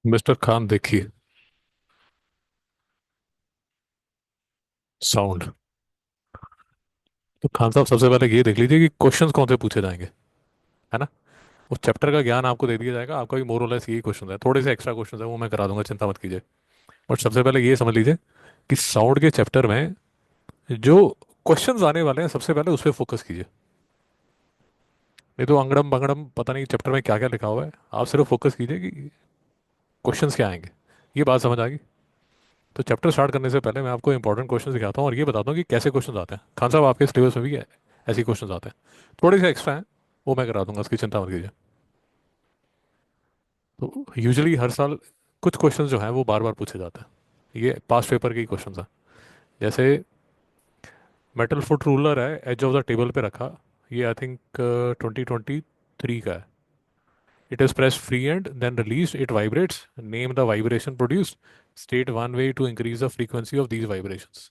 Mister Khan देखिए। Sound. तो खान साहब सबसे पहले ये देख लीजिए कि क्वेश्चंस कौन से पूछे जाएंगे। है ना। उस चैप्टर का ज्ञान आपको दे दिया जाएगा। आपका भी मोर और लेस यही क्वेश्चन है, थोड़े से एक्स्ट्रा क्वेश्चन है वो मैं करा दूंगा, चिंता मत कीजिए। और सबसे पहले ये समझ लीजिए कि साउंड के चैप्टर में जो क्वेश्चंस आने वाले हैं सबसे पहले उस पर फोकस कीजिए। नहीं तो अंगड़म बंगड़म पता नहीं चैप्टर में क्या क्या लिखा हुआ है। आप सिर्फ फोकस कीजिए कि क्वेश्चंस क्या आएंगे। ये बात समझ आ गई। तो चैप्टर स्टार्ट करने से पहले मैं आपको इंपॉर्टेंट क्वेश्चन दिखाता हूँ और ये बताता हूँ कि कैसे क्वेश्चन आते हैं। खान साहब आपके सिलेबस में भी है ऐसे क्वेश्चन आते हैं। थोड़े से एक्स्ट्रा हैं, वो मैं करा दूंगा, उसकी चिंता मत कीजिए। तो यूजुअली हर साल कुछ क्वेश्चन जो हैं वो बार बार पूछे जाते हैं। ये पास्ट पेपर के ही क्वेश्चन हैं। जैसे मेटल फुट रूलर है, एज ऑफ द टेबल पे रखा। ये आई थिंक 2023 का है। It is press free and then release it vibrates, name the vibration produced, state one way to increase the frequency of these vibrations.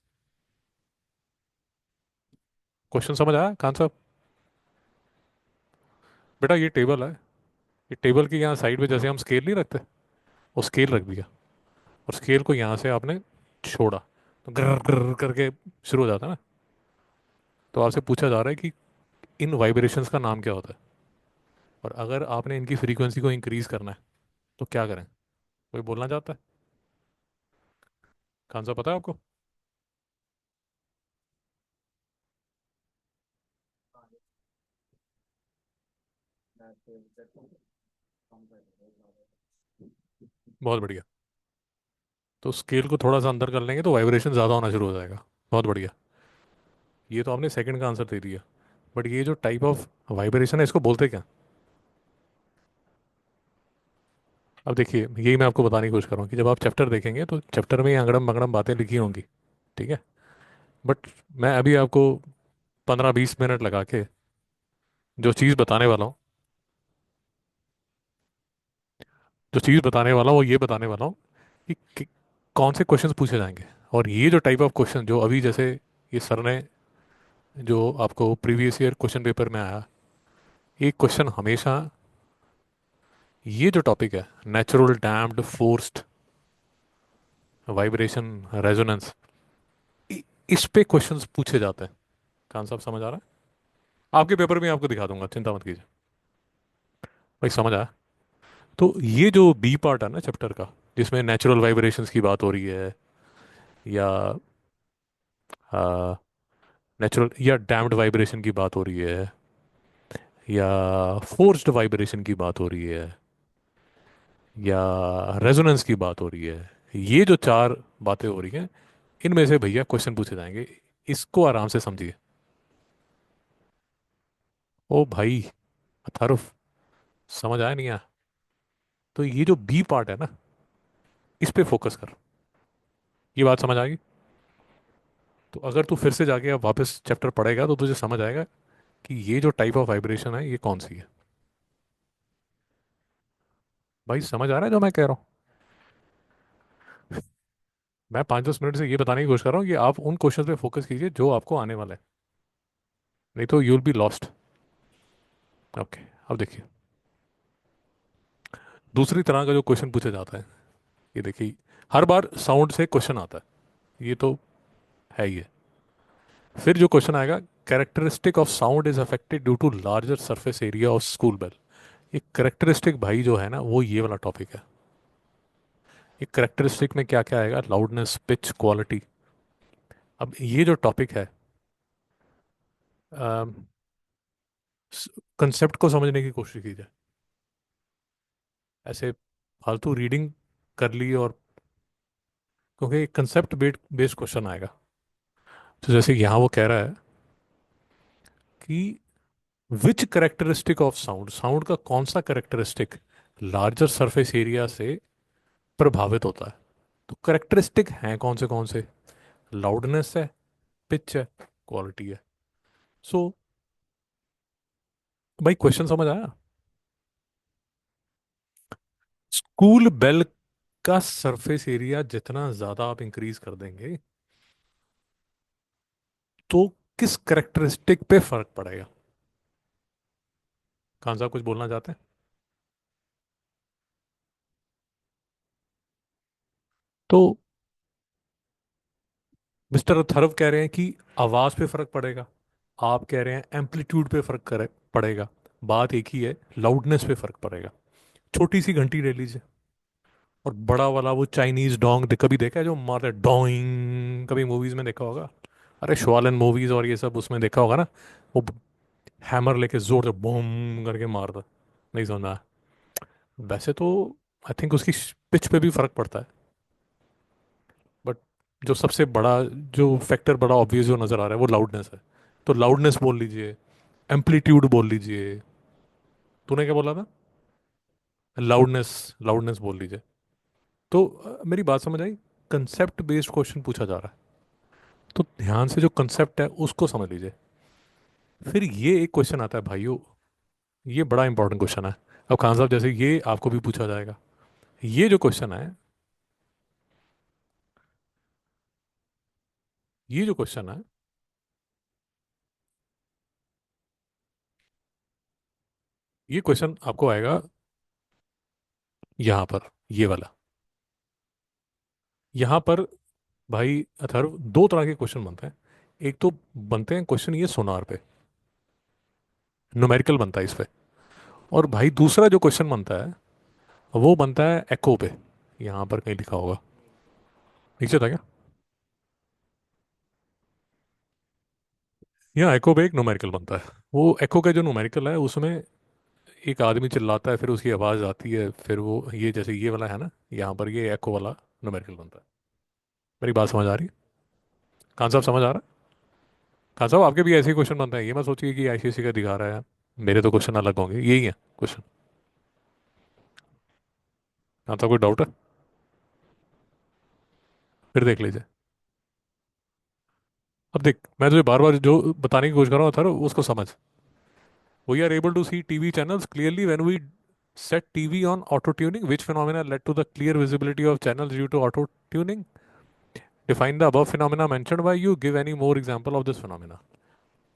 Question समझ आया खान साहब? बेटा ये टेबल है। ये टेबल के यहाँ साइड पे जैसे हम स्केल नहीं रखते, वो स्केल रख दिया और स्केल को यहाँ से आपने छोड़ा तो ग्र ग्र करके शुरू हो जाता है ना। तो आपसे पूछा जा रहा है कि इन वाइब्रेशंस का नाम क्या होता है, और अगर आपने इनकी फ्रीक्वेंसी को इंक्रीज करना है तो क्या करें। कोई बोलना चाहता है? कौन सा पता है आपको? बहुत बढ़िया। तो स्केल को थोड़ा सा अंदर कर लेंगे तो वाइब्रेशन ज़्यादा होना शुरू हो जाएगा। बहुत बढ़िया। ये तो आपने सेकंड का आंसर दे दिया। बट ये जो टाइप ऑफ वाइब्रेशन है इसको बोलते क्या? अब देखिए, यही मैं आपको बताने की कोशिश कर रहा हूँ कि जब आप चैप्टर देखेंगे तो चैप्टर में ये अगड़म बगड़म बातें लिखी होंगी। ठीक है। बट मैं अभी आपको 15-20 मिनट लगा के जो चीज़ बताने वाला हूँ, जो चीज़ बताने वाला हूँ वो ये बताने वाला हूँ कि कौन से क्वेश्चंस पूछे जाएंगे। और ये जो टाइप ऑफ क्वेश्चन जो अभी जैसे ये सर ने जो आपको प्रीवियस ईयर क्वेश्चन पेपर में आया, एक क्वेश्चन हमेशा ये जो टॉपिक है, natural damped forced vibration resonance, इस पे क्वेश्चंस पूछे जाते हैं। कान साहब समझ आ रहा है? आपके पेपर में आपको दिखा दूंगा, चिंता मत कीजिए। भाई समझ आया? तो ये जो बी पार्ट है ना चैप्टर का, जिसमें नेचुरल वाइब्रेशंस की बात हो रही है, या नेचुरल या डैम्ड वाइब्रेशन की बात हो रही है, या फोर्स्ड वाइब्रेशन की बात हो रही है, या रेजोनेंस की बात हो रही है, ये जो चार बातें हो रही हैं, इनमें से भैया क्वेश्चन पूछे जाएंगे। इसको आराम से समझिए। ओ भाई अथर्व, समझ आया नहीं आया? तो ये जो बी पार्ट है ना, इस पे फोकस कर। ये बात समझ आ गई? तो अगर तू फिर से जाके अब वापस चैप्टर पढ़ेगा तो तुझे समझ आएगा कि ये जो टाइप ऑफ वाइब्रेशन है ये कौन सी है। भाई समझ आ रहा है जो मैं कह रहा हूँ? मैं 5-10 मिनट से ये बताने की कोशिश कर रहा हूँ कि आप उन क्वेश्चन पे फोकस कीजिए जो आपको आने वाला है। नहीं तो you will be lost. Okay. अब देखिए, दूसरी तरह का जो क्वेश्चन पूछा जाता है, ये देखिए, हर बार साउंड से क्वेश्चन आता है, ये तो है ही है। फिर जो क्वेश्चन आएगा, characteristic of sound is affected due to larger surface area of school bell. ये करेक्टरिस्टिक भाई जो है ना, वो ये वाला टॉपिक है। ये करेक्टरिस्टिक में क्या क्या आएगा? Loudness, pitch, quality. अब ये जो टॉपिक है, कंसेप्ट को समझने की कोशिश कीजिए। ऐसे फालतू रीडिंग कर ली, और क्योंकि कंसेप्ट बेस्ड क्वेश्चन आएगा। तो जैसे यहाँ वो कह रहा है कि विच करेक्टरिस्टिक ऑफ साउंड, साउंड का कौन सा करेक्टरिस्टिक लार्जर सरफेस एरिया से प्रभावित होता है। तो करेक्टरिस्टिक हैं कौन से? लाउडनेस है, पिच है, क्वालिटी है। सो भाई क्वेश्चन समझ आया? स्कूल बेल का सरफेस एरिया जितना ज्यादा आप इंक्रीज कर देंगे तो किस करेक्टरिस्टिक पे फर्क पड़ेगा? खान साहब कुछ बोलना चाहते हैं? तो मिस्टर अथर्व कह रहे हैं कि आवाज पे फर्क पड़ेगा, आप कह रहे हैं एम्पलीट्यूड पे फर्क करे पड़ेगा। बात एक ही है, लाउडनेस पे फर्क पड़ेगा। छोटी सी घंटी ले लीजिए, और बड़ा वाला वो चाइनीज डोंग कभी देखा है जो मारता है डोंग, कभी मूवीज में देखा होगा। अरे शवालन मूवीज और ये सब उसमें देखा होगा ना, वो हैमर लेके जोर से बूम करके मारता। नहीं समझा? वैसे तो आई थिंक उसकी पिच पे भी फर्क पड़ता है, बट जो सबसे बड़ा, जो फैक्टर बड़ा ऑब्वियस जो नज़र आ रहा है वो लाउडनेस है। तो लाउडनेस बोल लीजिए, एम्पलीट्यूड बोल लीजिए। तूने क्या बोला था? लाउडनेस, लाउडनेस बोल लीजिए। तो मेरी बात समझ आई? कंसेप्ट बेस्ड क्वेश्चन पूछा जा रहा है, तो ध्यान से जो कंसेप्ट है उसको समझ लीजिए। फिर ये एक क्वेश्चन आता है भाइयों, ये बड़ा इंपॉर्टेंट क्वेश्चन है। अब खान साहब जैसे ये आपको भी पूछा जाएगा, ये जो क्वेश्चन है, ये जो क्वेश्चन है, ये क्वेश्चन आपको आएगा यहाँ पर, ये वाला। यहाँ पर भाई अथर्व दो तरह के क्वेश्चन बनते हैं। एक तो बनते हैं क्वेश्चन ये सोनार पे, न्यूमेरिकल बनता है इस पे। और भाई दूसरा जो क्वेश्चन बनता है वो बनता है एको पे। यहाँ पर कहीं लिखा होगा, नीचे था क्या? यहाँ एको पे एक न्यूमेरिकल बनता है। वो एको का जो न्यूमेरिकल है उसमें एक आदमी चिल्लाता है, फिर उसकी आवाज़ आती है, फिर वो ये जैसे ये वाला है ना, यहाँ पर ये एको वाला न्यूमेरिकल बनता है। मेरी बात समझ आ रही है? खान साहब समझ आ रहा है? खान साहब आपके भी ऐसे ही क्वेश्चन बनते हैं, ये मत सोचिए कि आईसीएससी का दिखा रहा है। मेरे तो क्वेश्चन अलग होंगे, यही है क्वेश्चन। खान साहब कोई डाउट है? फिर देख लीजिए। अब देख, मैं तुझे बार बार जो बताने की कोशिश कर रहा हूँ था उसको समझ। We are able to see TV channels clearly when we set TV on auto tuning. Which phenomena led to the clear visibility of channels due to auto tuning? Define the above phenomena mentioned by you. Give any more example of this phenomena.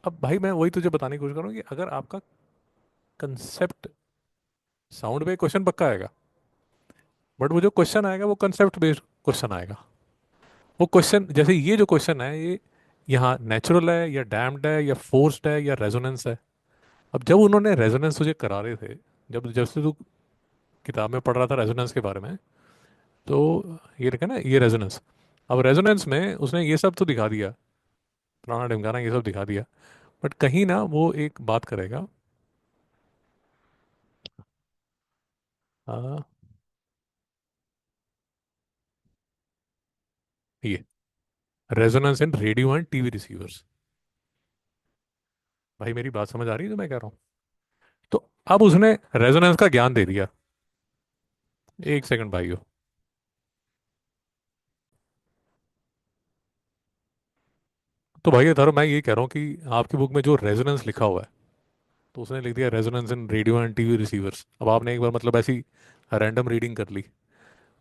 अब भाई मैं वही तुझे बताने की कोशिश कर रहा हूँ कि अगर आपका कंसेप्ट, साउंड पे क्वेश्चन पक्का आएगा, बट वो जो क्वेश्चन आएगा वो कंसेप्ट बेस्ड क्वेश्चन आएगा। वो क्वेश्चन जैसे ये जो क्वेश्चन है, ये यहाँ नेचुरल है या डैम्ड है या फोर्स्ड है या रेजोनेंस है। अब जब उन्होंने रेजोनेंस तुझे करा रहे थे, जब जब से तू किताब में पढ़ रहा था रेजोनेंस के बारे में, तो ये लिखा ना ये रेजोनेंस। अब रेजोनेंस में उसने ये सब तो दिखा दिया, फलाना ढिमकाना ये सब दिखा दिया, बट कहीं ना वो एक बात करेगा। आ, ये resonance in radio and TV receivers. भाई मेरी बात समझ आ रही है जो मैं कह रहा हूँ? तो अब उसने रेजोनेंस का ज्ञान दे दिया। एक सेकंड भाइयों। तो भाई धर्म मैं ये कह रहा हूँ कि आपकी बुक में जो रेजोनेंस लिखा हुआ है, तो उसने लिख दिया resonance in radio and TV receivers. अब आपने एक बार मतलब ऐसी रैंडम रीडिंग कर ली,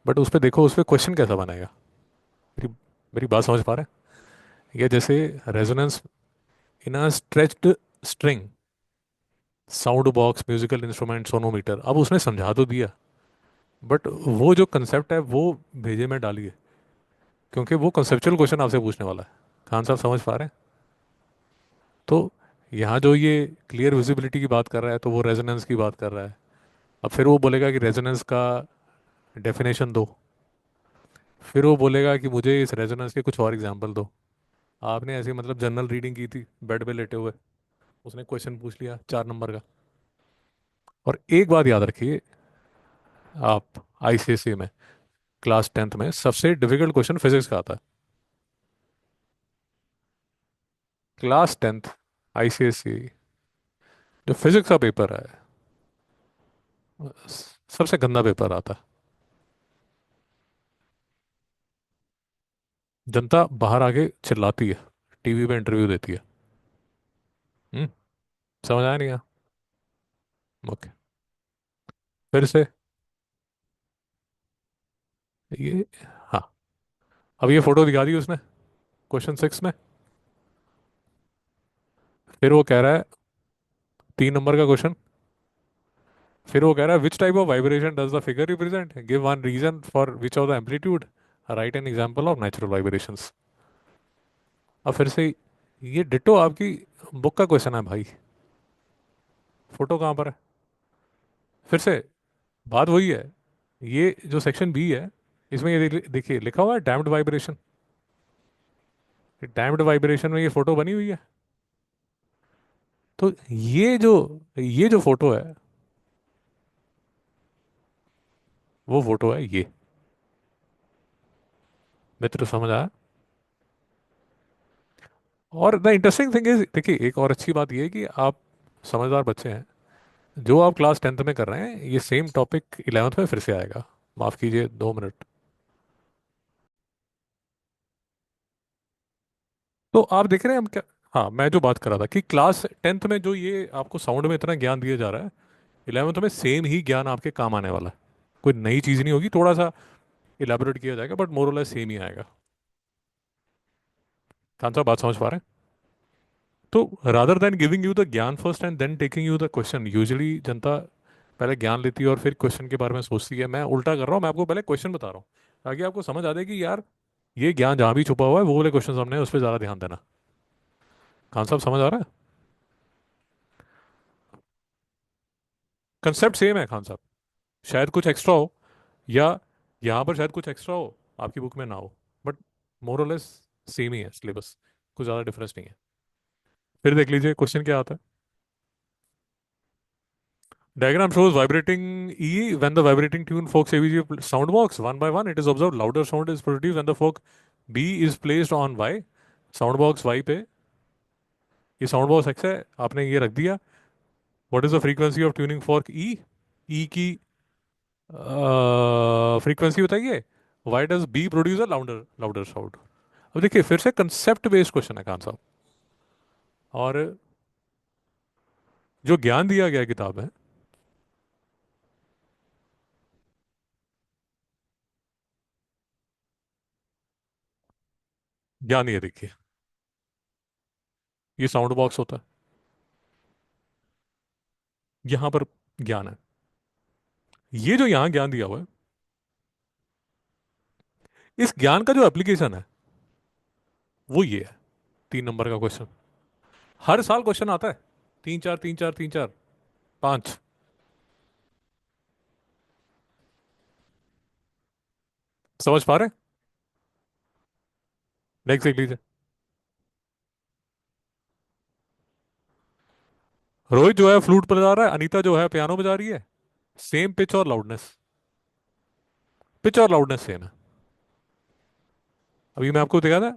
बट उस पर देखो उस पर क्वेश्चन कैसा बनाएगा। मेरी मेरी बात समझ पा रहे हैं? ये जैसे resonance in a stretched string, sound box, musical instrument, sonometer. अब उसने समझा तो दिया, बट वो जो कंसेप्ट है वो भेजे में डालिए, क्योंकि वो कंसेप्चुअल क्वेश्चन आपसे पूछने वाला है। खान साहब समझ पा रहे हैं? तो यहाँ जो ये क्लियर विजिबिलिटी की बात कर रहा है, तो वो रेजोनेंस की बात कर रहा है। अब फिर वो बोलेगा कि रेजोनेंस का डेफिनेशन दो। फिर वो बोलेगा कि मुझे इस रेजोनेंस के कुछ और एग्जांपल दो। आपने ऐसी मतलब जनरल रीडिंग की थी बेड पे लेटे हुए, उसने क्वेश्चन पूछ लिया 4 नंबर का। और एक बात याद रखिए, आप आईसीएसई में क्लास 10th में सबसे डिफिकल्ट क्वेश्चन फिजिक्स का आता है। क्लास 10th आईसीएसई जो फिजिक्स का पेपर है, सबसे गंदा पेपर आता है। जनता बाहर आके चिल्लाती है, टीवी पे इंटरव्यू देती है। हम्म, समझ आया नहीं? ओके, फिर से ये, हाँ, अब ये फोटो दिखा दी उसने क्वेश्चन 6 में। फिर वो कह रहा है 3 नंबर का क्वेश्चन, फिर वो कह रहा है which type of vibration does the figure represent, give one reason for which of the amplitude. Write an example of natural vibrations. अब फिर से ये डिटो आपकी बुक का क्वेश्चन है भाई, फोटो कहाँ पर है? फिर से बात वही है, ये जो सेक्शन बी है इसमें ये देखिए लिखा हुआ है डैम्प्ड वाइब्रेशन। डैम्प्ड वाइब्रेशन में ये फोटो बनी हुई है। तो ये जो फोटो है, वो फोटो है ये। मित्र समझ आया? और द इंटरेस्टिंग थिंग इज, देखिए एक और अच्छी बात ये है कि आप समझदार बच्चे हैं। जो आप क्लास 10th में कर रहे हैं ये सेम टॉपिक 11th में फिर से आएगा। माफ कीजिए 2 मिनट। तो आप देख रहे हैं हम क्या। हाँ, मैं जो बात कर रहा था कि क्लास 10th में जो ये आपको साउंड में इतना ज्ञान दिया जा रहा है, 11th में सेम ही ज्ञान आपके काम आने वाला है। कोई नई चीज़ नहीं होगी, थोड़ा सा इलेबोरेट किया जाएगा बट मोर और लेस सेम ही आएगा। कौन सा बात समझ पा रहे हैं? तो rather than giving you the gyan first and then taking you the question, usually जनता पहले ज्ञान लेती है और फिर क्वेश्चन के बारे में सोचती है। मैं उल्टा कर रहा हूँ, मैं आपको पहले क्वेश्चन बता रहा हूँ ताकि आपको समझ आ जाए कि यार ये ज्ञान जहाँ भी छुपा हुआ है वो वाले क्वेश्चन हमने उस पर ज़्यादा ध्यान देना। खान साहब समझ आ रहा है? कंसेप्ट सेम है खान साहब, शायद कुछ एक्स्ट्रा हो, या यहाँ पर शायद कुछ एक्स्ट्रा हो आपकी बुक में ना हो, बट मोर और लेस सेम ही है सिलेबस। कुछ ज़्यादा डिफरेंस नहीं है। फिर देख लीजिए क्वेश्चन क्या आता है। Diagram shows vibrating E when the vibrating tune forks ABG sound box one by one. It is observed louder sound is produced when the fork B is placed on Y. Sound box Y पे, ये sound box X है, आपने ये रख दिया। What is the frequency of tuning fork E? E की frequency बताइए। Why does B produce a louder louder sound? अब देखिए फिर से कंसेप्ट बेस्ड क्वेश्चन है खान साहब। और जो ज्ञान दिया गया किताब में, ज्ञान ये देखिए, ये साउंड बॉक्स होता है, यहां पर ज्ञान है। ये जो यहां ज्ञान दिया हुआ है, इस ज्ञान का जो एप्लीकेशन है वो ये है। 3 नंबर का क्वेश्चन, हर साल क्वेश्चन आता है। तीन चार तीन चार तीन चार पांच। समझ पा रहे हैं? नेक्स्ट देख लीजिए। रोहित जो है फ्लूट बजा रहा है, अनीता जो है पियानो बजा रही है। सेम पिच और लाउडनेस, पिच और लाउडनेस सेम है। अभी मैं आपको दिखाया था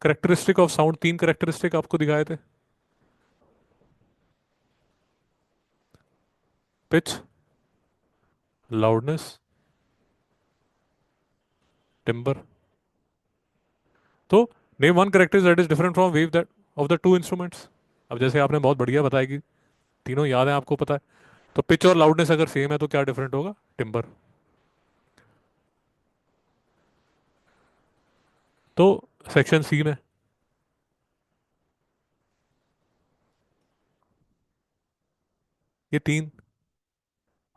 करेक्टरिस्टिक ऑफ साउंड, 3 करेक्टरिस्टिक आपको दिखाए थे। Pitch, loudness, timbre. तो name one character that is different from wave that of the two instruments. अब जैसे आपने बहुत बढ़िया बताया कि तीनों याद है आपको, पता है, तो पिच और लाउडनेस अगर सेम है तो क्या डिफरेंट होगा? टिम्बर। तो सेक्शन सी में ये तीन,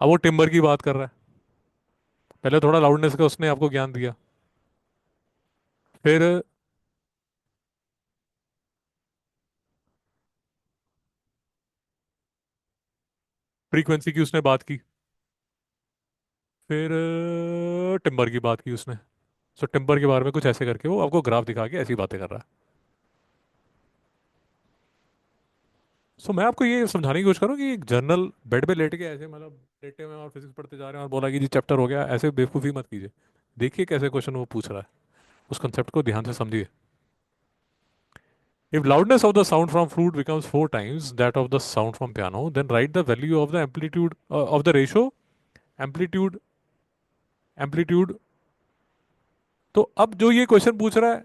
अब वो टिम्बर की बात कर रहा है। पहले थोड़ा लाउडनेस का उसने आपको ज्ञान दिया, फिर फ्रीक्वेंसी की उसने बात की, फिर टिम्बर की बात की उसने। सो टिम्बर के बारे में कुछ ऐसे करके वो आपको ग्राफ दिखा के ऐसी बातें कर रहा है। सो मैं आपको ये समझाने की कोशिश करूँ कि एक जर्नल बेड पे लेट के ऐसे मतलब लेटे हुए हैं और फिजिक्स पढ़ते जा रहे हैं और बोला कि जी चैप्टर हो गया, ऐसे बेवकूफ़ी मत कीजिए। देखिए कैसे क्वेश्चन वो पूछ रहा है, उस कंसेप्ट को ध्यान से समझिए। If loudness of the sound from flute becomes 4 times that of the sound from piano, then write the value of the amplitude of the ratio amplitude amplitude। तो अब जो ये क्वेश्चन पूछ रहा है,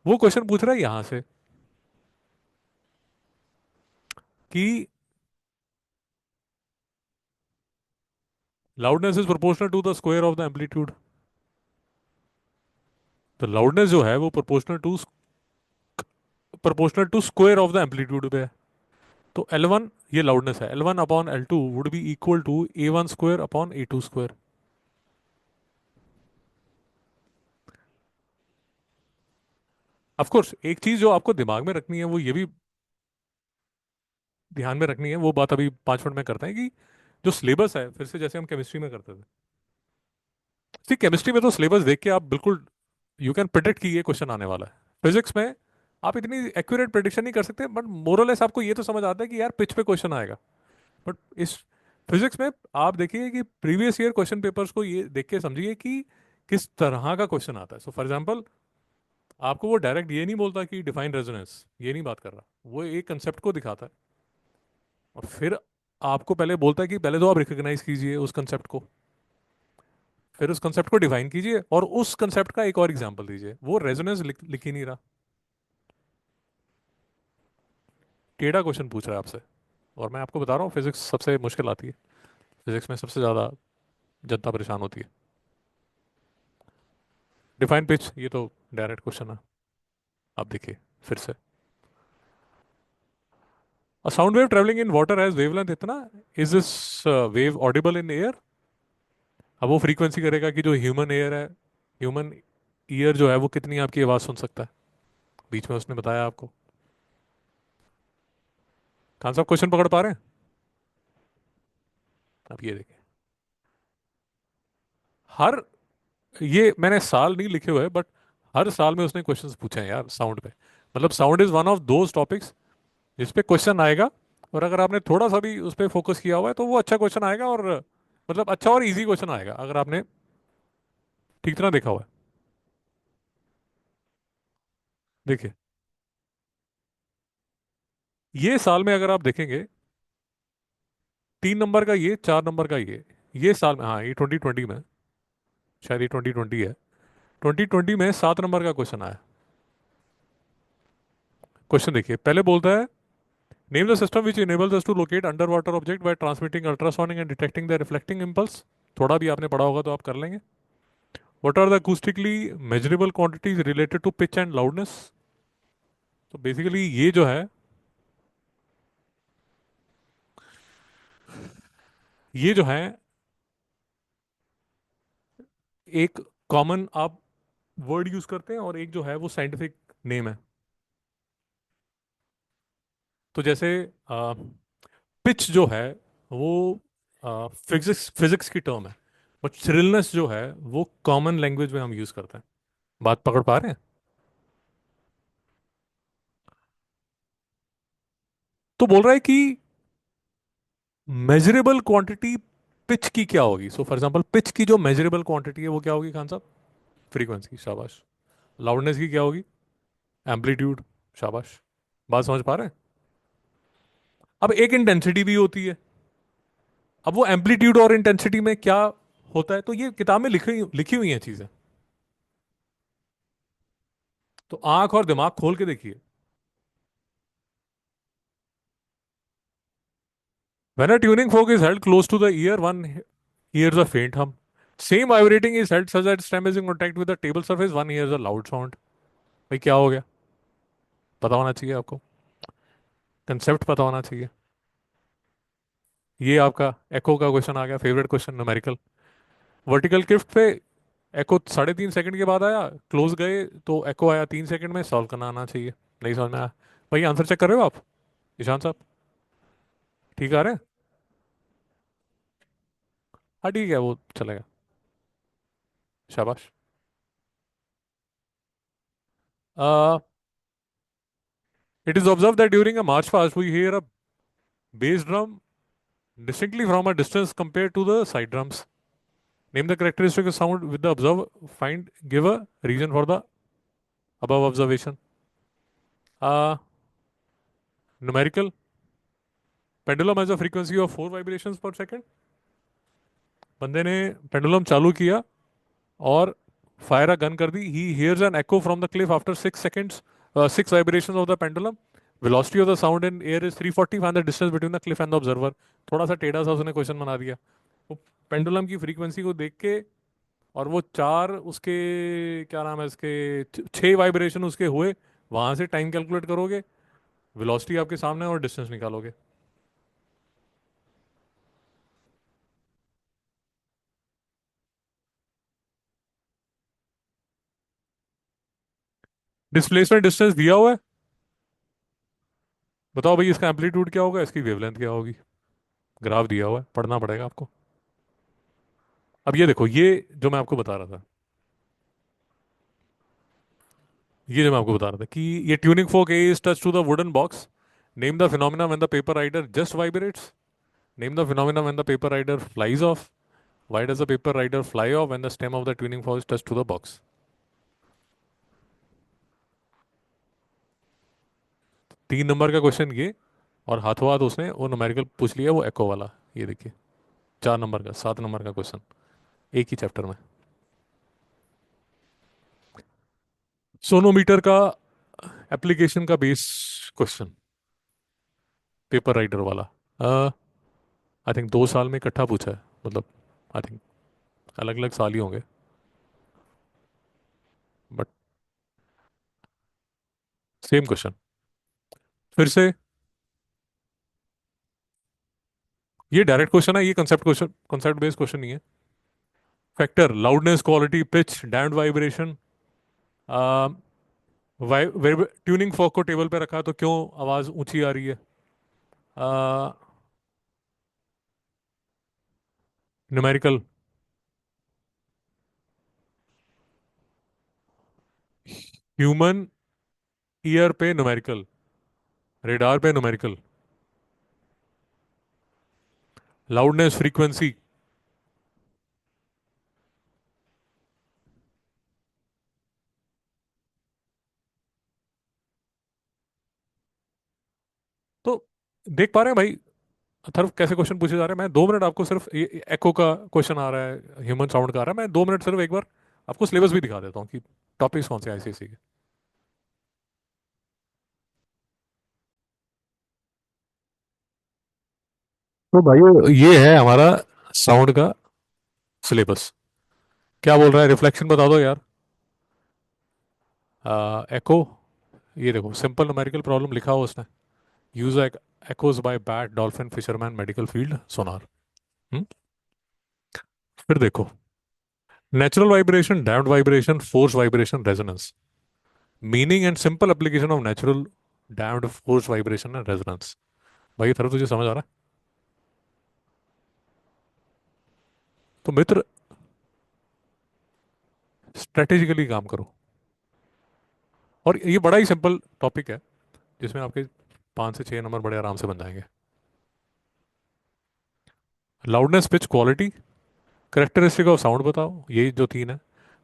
वो क्वेश्चन पूछ रहा है यहां से कि loudness is proportional to the square of the amplitude. तो लाउडनेस जो है वो proportional to square of the amplitude पे है। तो L1 ये लाउडनेस है, L1 upon L2 would be equal to A1 square upon A2 square. Of course एक चीज जो आपको दिमाग में रखनी है, वो ये भी ध्यान में रखनी है, वो बात अभी 5 मिनट में करते हैं कि जो सिलेबस है, फिर से जैसे हम केमिस्ट्री में करते थे, ठीक केमिस्ट्री में तो सिलेबस देख के आप बिल्कुल यू कैन प्रिडिक्ट कि ये क्वेश्चन आने वाला है। फिजिक्स में आप इतनी एक्यूरेट प्रिडिक्शन नहीं कर सकते, बट मोरलेस आपको ये तो समझ आता है कि यार पिच पे क्वेश्चन आएगा। बट इस फिजिक्स में आप देखिए कि प्रीवियस ईयर क्वेश्चन पेपर्स को ये देख के समझिए कि किस तरह का क्वेश्चन आता है। सो फॉर एग्जांपल, आपको वो डायरेक्ट ये नहीं बोलता कि डिफाइन रेजोनेंस, ये नहीं बात कर रहा, वो एक कंसेप्ट को दिखाता है, और फिर आपको पहले बोलता है कि पहले तो आप रिकॉग्नाइज कीजिए उस कंसेप्ट को, फिर उस कंसेप्ट को डिफाइन कीजिए, और उस कंसेप्ट का एक और एग्जांपल दीजिए। वो रेजोनेंस लिख ही नहीं रहा, टेढ़ा क्वेश्चन पूछ रहा है आपसे। और मैं आपको बता रहा हूँ, फिजिक्स सबसे मुश्किल आती है, फिजिक्स में सबसे ज़्यादा जनता परेशान होती है। डिफाइन पिच, ये तो डायरेक्ट क्वेश्चन है। आप देखिए फिर से, a sound wave travelling in water has wavelength इतना, is this wave audible in air. अब वो फ्रीक्वेंसी करेगा कि जो ह्यूमन एयर है, ह्यूमन ईयर जो है वो कितनी आपकी आवाज़ सुन सकता है। बीच में उसने बताया आपको। खान साहब क्वेश्चन पकड़ पा रहे हैं? अब ये देखिए, हर, ये मैंने साल नहीं लिखे हुए, बट हर साल में उसने क्वेश्चंस पूछे हैं यार साउंड पे। मतलब sound is one of those topics जिस पे क्वेश्चन आएगा, और अगर आपने थोड़ा सा भी उस पे फोकस किया हुआ है तो वो अच्छा क्वेश्चन आएगा, और मतलब अच्छा और इजी क्वेश्चन आएगा अगर आपने ठीक तरह देखा हुआ है। देखिए, ये साल में अगर आप देखेंगे, 3 नंबर का ये, 4 नंबर का ये साल में, हाँ ये 2020 में, शायद ये 2020 है, 2020 में 7 नंबर का क्वेश्चन आया। क्वेश्चन देखिए, पहले बोलता है, name the system which enables us to locate underwater object by transmitting ultrasonic and detecting the reflecting impulse। थोड़ा भी आपने पढ़ा होगा तो आप कर लेंगे। What are the acoustically measurable quantities related to pitch and loudness। तो बेसिकली ये जो है, ये जो है एक कॉमन आप वर्ड यूज करते हैं, और एक जो है वो साइंटिफिक नेम है। तो जैसे पिच जो है वो फिजिक्स फिजिक्स की टर्म है, बट श्रिलनेस जो है वो कॉमन लैंग्वेज में हम यूज करते हैं। बात पकड़ पा रहे हैं? तो बोल रहा है कि मेजरेबल क्वांटिटी पिच की क्या होगी। सो फॉर एग्जांपल, पिच की जो मेजरेबल क्वांटिटी है वो क्या होगी खान साहब? फ्रीक्वेंसी, शाबाश। लाउडनेस की क्या होगी? एम्पलीट्यूड, शाबाश। बात समझ पा रहे हैं? अब एक इंटेंसिटी भी होती है। अब वो एम्पलीट्यूड और इंटेंसिटी में क्या होता है, तो ये किताब में लिखी लिखी हुई हैं चीजें। तो आंख और दिमाग खोल के देखिए। When a tuning fork is held close to the ear, one hears a faint hum. Same vibrating is held such that stem is in contact with the table surface, one hears a loud sound। भाई क्या हो गया? पता होना चाहिए आपको, concept पता होना चाहिए। ये आपका एको का क्वेश्चन आ गया, favourite question, numerical. Vertical Clift पे एको 3.5 सेकंड के बाद आया, क्लोज गए तो एको आया 3 सेकंड में, सॉल्व करना आना चाहिए। नहीं समझ में आया? भाई आंसर चेक कर रहे हो आप, ईशान साहब? ठीक आ रहे हैं? हाँ ठीक है, वो चलेगा। शाबाश। It is observe that during a march past we hear a bass drum distinctly from a distance compared to the side drums। Name the characteristic of sound with the observer. Find, give a reason for the above observation। Uh, numerical, pendulum has a frequency of 4 vibrations per second। बंदे ने pendulum चालू किया और fire a gun कर दी। He hears an echo from the cliff after 6 seconds, 6 vibrations of the pendulum। velocity of the sound in air is 340। find the distance between the cliff and the observer। थोड़ा सा टेढ़ा सा उसने question बना दिया। वो पेंडुलम की frequency को देख के, और वो चार उसके, क्या नाम है इसके, 6 वाइब्रेशन उसके हुए, वहां से टाइम कैलकुलेट करोगे, वेलोसिटी आपके सामने, और डिस्टेंस निकालोगे। डिस्प्लेसमेंट डिस्टेंस दिया हुआ है। बताओ भाई इसका एम्पलीट्यूड क्या होगा, इसकी वेवलेंथ क्या होगी। ग्राफ दिया हुआ है, पढ़ना पड़ेगा आपको। अब ये देखो, ये जो मैं आपको बता रहा था, ये जो मैं आपको बता रहा था कि ये tuning fork is touch to the wooden box. Name the phenomena when the paper rider just vibrates. Name the phenomena when the paper rider flies off. Why does the paper rider fly off when the stem of the tuning fork is touch to the box. 3 number का question ये। और हाथों हाथ उसने वो numerical पूछ लिया, वो एको वाला। ये देखिए, 4 नंबर का, 7 नंबर का क्वेश्चन, एक ही चैप्टर में। सोनोमीटर का एप्लीकेशन का बेस क्वेश्चन, पेपर राइडर वाला। आई थिंक 2 साल में इकट्ठा पूछा है, मतलब आई थिंक अलग अलग साल ही होंगे, बट सेम क्वेश्चन। फिर से, ये डायरेक्ट क्वेश्चन है, ये concept question, concept based question नहीं है। Factor, loudness, quality, pitch, damped vibration. Tuning fork को टेबल पे रखा तो क्यों आवाज ऊंची आ रही है। न्यूमेरिकल, ह्यूमन ईयर पे न्यूमेरिकल, रेडार पे न्यूमेरिकल, लाउडनेस, फ्रीक्वेंसी। तो देख पा रहे हैं भाई, अथर्व कैसे क्वेश्चन पूछे जा रहे हैं। मैं 2 मिनट आपको सिर्फ एको का क्वेश्चन आ रहा है, ह्यूमन साउंड का आ रहा है, मैं 2 मिनट सिर्फ एक बार आपको सिलेबस भी दिखा देता हूँ कि टॉपिक्स कौन से आईसीएसई के। तो भाई ये है हमारा साउंड का सिलेबस। क्या बोल रहा है, रिफ्लेक्शन बता दो यार। एको, ये देखो सिंपल न्यूमेरिकल प्रॉब्लम लिखा हो उसने। Use echoes by bat, dolphin, fisherman, medical field, sonar। फिर देखो, natural vibration, damped vibration, force vibration, resonance. Meaning and simple application of natural damped force vibration and resonance. भाई थोड़ा तुझे समझ आ रहा है। तो मित्र, स्ट्रेटेजिकली काम करो। और ये बड़ा ही सिंपल टॉपिक है, जिसमें आपके 5 से 6 नंबर बड़े आराम से बन जाएंगे। Loudness, pitch, quality, characteristic of sound बताओ, ये जो 3 है।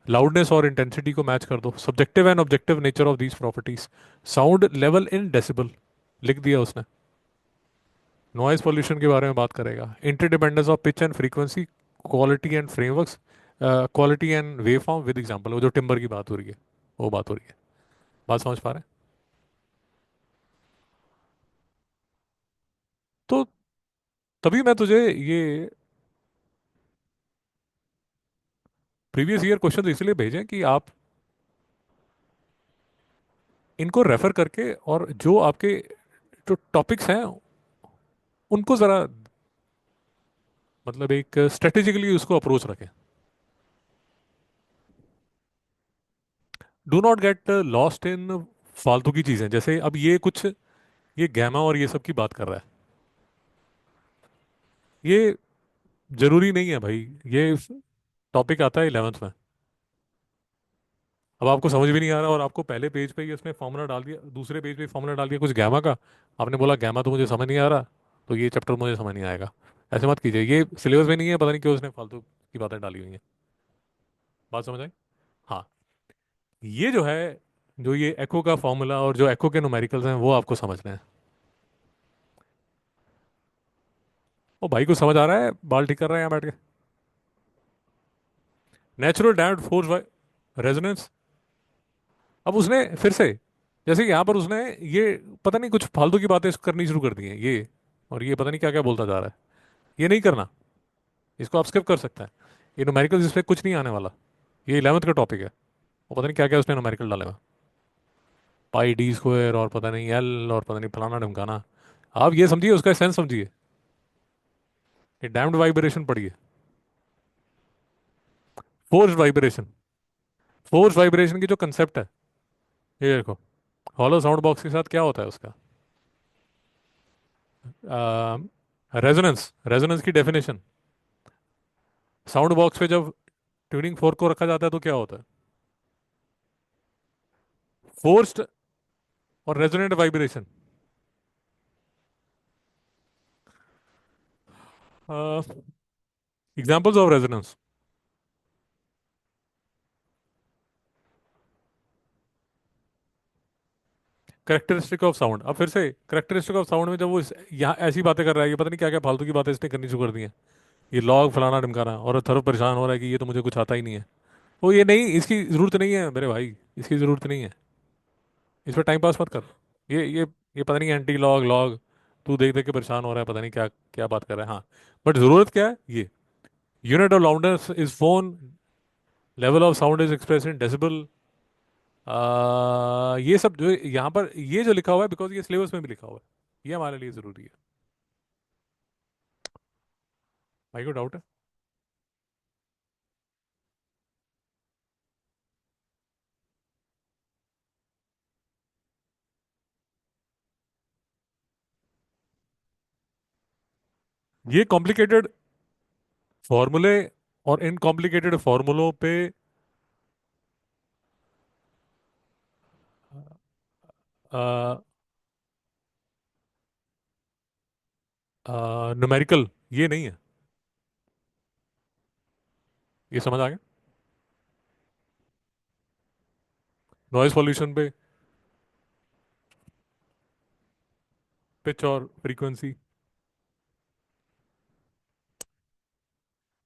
लाउडनेस और इंटेंसिटी को मैच कर दो, subjective and objective nature of these properties. Sound level in decibel, लिख दिया उसने। नॉइज पोल्यूशन के बारे में बात करेगा, interdependence of pitch and frequency, quality and frameworks, quality and wave form with example. वो जो टिम्बर की बात हो रही है, वो बात हो रही है। बात समझ पा रहे हैं। तो तभी मैं तुझे ये प्रीवियस ईयर क्वेश्चन इसलिए भेजे कि आप इनको रेफर करके, और जो आपके जो टॉपिक्स हैं उनको ज़रा, मतलब एक स्ट्रेटेजिकली उसको अप्रोच रखें। Do not get lost in फालतू की चीज़ें, जैसे अब ये कुछ, ये गैमा और ये सब की बात कर रहा है। ये जरूरी नहीं है भाई, ये टॉपिक आता है 11th में। अब आपको समझ भी नहीं आ रहा, और आपको पहले पेज पे ही उसने फॉर्मूला डाल दिया, दूसरे पेज पे फॉर्मूला डाल दिया कुछ गैमा का। आपने बोला गैमा तो मुझे समझ नहीं आ रहा, तो ये चैप्टर मुझे समझ नहीं आएगा। ऐसे मत कीजिए, ये सिलेबस में नहीं है, पता नहीं क्यों उसने फालतू की बातें डाली हुई हैं। बात समझ आई। हाँ, ये जो है, जो ये एको का फॉर्मूला और जो एको के न्यूमेरिकल्स हैं, वो आपको समझना है। वो भाई को समझ आ रहा है, बाल ठीक कर रहा है यहाँ बैठ के। Natural damped force resonance. अब उसने फिर से, जैसे यहाँ पर उसने ये पता नहीं कुछ फालतू की बातें करनी शुरू कर दी हैं ये, और ये पता नहीं क्या क्या बोलता जा रहा है। ये नहीं करना, इसको आप स्किप कर सकते हैं। ये न्यूमेरिकल इस पे कुछ नहीं आने वाला। ये 11th का टॉपिक है। वो पता नहीं क्या क्या उसने न्यूमेरिकल डाले हुए, पाई डी स्क्वायर और पता नहीं एल और पता नहीं फलाना ढमकाना। आप ये समझिए, उसका सेंस समझिए। ये डैम्ड वाइब्रेशन पढ़िए। फोर्स वाइब्रेशन, फोर्स वाइब्रेशन की जो कंसेप्ट है, ये देखो, हॉलो साउंड बॉक्स के साथ क्या होता है उसका, रेजोनेंस। रेजोनेंस की डेफिनेशन, साउंड बॉक्स पे जब ट्यूनिंग फोर्क को रखा जाता है तो क्या होता है, फोर्स्ड और resonant vibration. Examples of resonance, characteristic of sound. अब फिर से करेक्टरिस्टिक ऑफ साउंड में जब वो यहाँ ऐसी बातें कर रहा है, ये पता नहीं क्या क्या फालतू की बातें इसने करनी शुरू कर दी हैं, ये लॉग फलाना ढिमकाना, और थर्व परेशान हो रहा है कि ये तो मुझे कुछ आता ही नहीं है। वो ये नहीं, इसकी जरूरत नहीं है मेरे भाई, इसकी जरूरत नहीं है। इस पर टाइम पास मत कर। ये पता नहीं एंटी लॉग लॉग, तू देख देख के परेशान हो रहा है, पता नहीं क्या क्या बात कर रहा है। हाँ, बट जरूरत क्या है ये, unit of loudness is phone, level of sound is express in decibel. ये सब जो यहाँ पर ये जो लिखा हुआ है, बिकॉज ये सिलेबस में भी लिखा हुआ है, ये हमारे लिए जरूरी है। भाई को डाउट है। ये कॉम्प्लिकेटेड फॉर्मूले और इन कॉम्प्लिकेटेड फॉर्मूलों पे न्यूमेरिकल ये नहीं है। ये समझ आ गया, नॉइज पॉल्यूशन पे पिच और फ्रीक्वेंसी,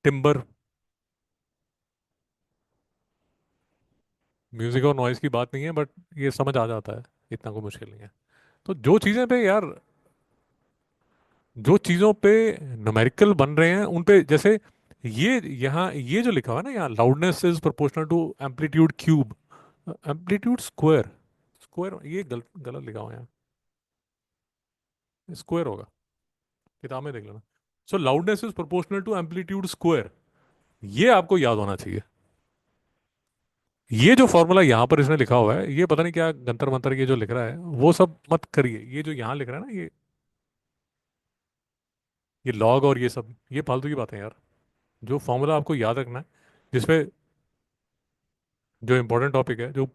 टिम्बर। म्यूजिक और नॉइज की बात नहीं है, बट ये समझ आ जाता है, इतना कोई मुश्किल नहीं है। तो जो चीज़ें पे यार, जो चीज़ों पे न्यूमेरिकल बन रहे हैं उन पे, जैसे ये यहाँ ये जो लिखा हुआ है ना, यहाँ loudness is proportional to amplitude cube, amplitude square, square ये गलत गलत लिखा हुआ है यहाँ, स्क्वायर होगा, किताब में देख लेना। So loudness is proportional to amplitude square, ये आपको याद होना चाहिए। ये जो फॉर्मूला यहाँ पर इसने लिखा हुआ है, ये पता नहीं क्या गंतर मंतर ये जो लिख रहा है वो सब मत करिए। ये जो यहाँ लिख रहा है ना, ये लॉग और ये सब, ये फालतू की बातें हैं यार। जो फॉर्मूला आपको याद रखना है, जिसपे जो इंपॉर्टेंट टॉपिक है, जो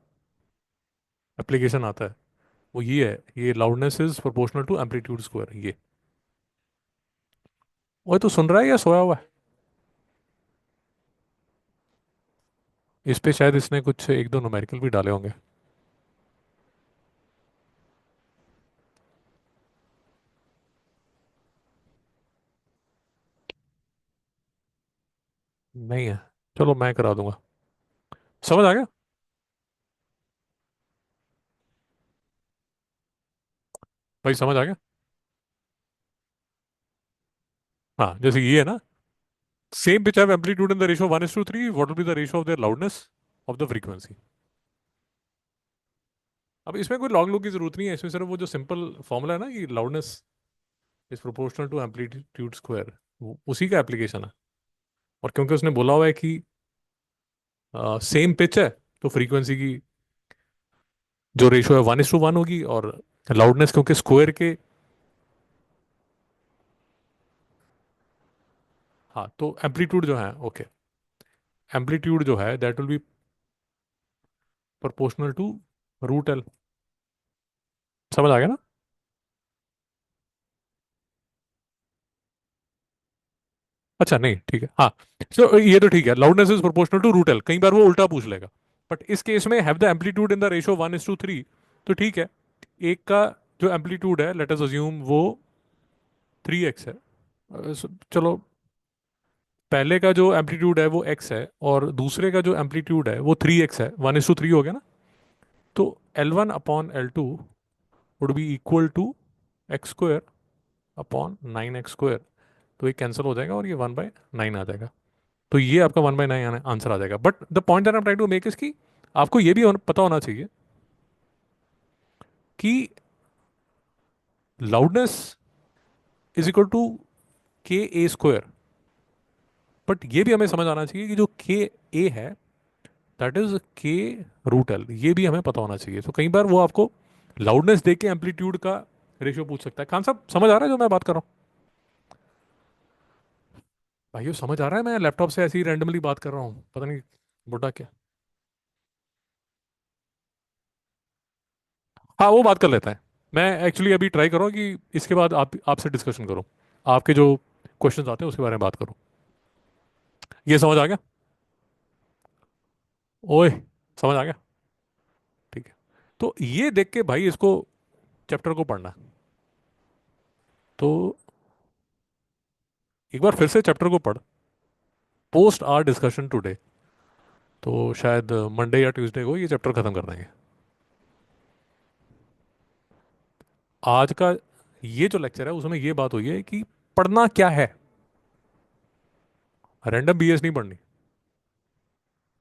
एप्लीकेशन आता है, वो ये है, ये loudness is proportional to amplitude square ये। वो तो सुन रहा है या सोया हुआ है? इस पे शायद इसने कुछ एक दो न्यूमेरिकल भी डाले होंगे। नहीं है, चलो मैं करा दूंगा। समझ आ गया। भाई समझ आ गया। हाँ, जैसे ये है ना, same pitch have amplitude in the ratio 1:3, what will be the ratio of their loudness of the frequency. अब इसमें कोई लॉग लॉग की जरूरत नहीं है, इसमें सिर्फ वो जो सिंपल फॉर्मूला है ना कि loudness is proportional to amplitude square, उसी का एप्लीकेशन है। और क्योंकि उसने बोला हुआ है कि सेम पिच है, तो फ्रीक्वेंसी की जो रेशियो है 1:1 होगी, और लाउडनेस क्योंकि स्क्वायर के, हाँ तो एम्पलीट्यूड जो है, ओके, एम्पलीट्यूड जो है that will be proportional to root L. समझ आ गया ना। अच्छा नहीं, ठीक है, हाँ। तो ये तो ठीक है, loudness is proportional to root L, कई बार वो उल्टा पूछ लेगा, बट इस केस में have the amplitude in the ratio 1:3, तो ठीक है। एक का जो एम्पलीट्यूड है, लेट अस अज्यूम वो 3x है। चलो, पहले का जो एम्पलीट्यूड है वो x है, और दूसरे का जो एम्पलीट्यूड है वो 3x है, 1:3 हो गया ना। तो L1/L2 would be equal to x² upon 9x²। तो ये कैंसिल हो जाएगा और ये 1/9 आ जाएगा। तो ये आपका 1/9 आंसर आ जाएगा। But the point that I am trying to make is कि आपको ये भी पता होना चाहिए कि loudness is equal to k a square. But ये भी हमें समझ आना चाहिए कि जो k a है, दैट इज के रूट एल, ये भी हमें पता होना चाहिए। तो कई बार वो आपको लाउडनेस देख के एम्पलीट्यूड का रेशियो पूछ सकता है। खान साहब समझ आ रहा है जो मैं बात कर रहा हूँ? भाइयों समझ आ रहा है? मैं लैपटॉप से ऐसे ही रैंडमली बात कर रहा हूँ, पता नहीं बुढ़ा क्या। हाँ वो बात कर लेता है। मैं एक्चुअली अभी ट्राई कर रहा हूँ कि इसके बाद आप आपसे डिस्कशन करूँ, आपके जो क्वेश्चंस आते हैं उसके बारे में बात करूँ। ये समझ आ गया? ओए, समझ आ गया? ठीक है। तो ये देख के भाई इसको, चैप्टर को पढ़ना। तो एक बार फिर से चैप्टर को पढ़, पोस्ट आर डिस्कशन टुडे। तो शायद मंडे या ट्यूसडे को ये चैप्टर खत्म कर देंगे। आज का ये जो लेक्चर है उसमें ये बात हुई है कि पढ़ना क्या है, रैंडम बीएस नहीं पढ़नी।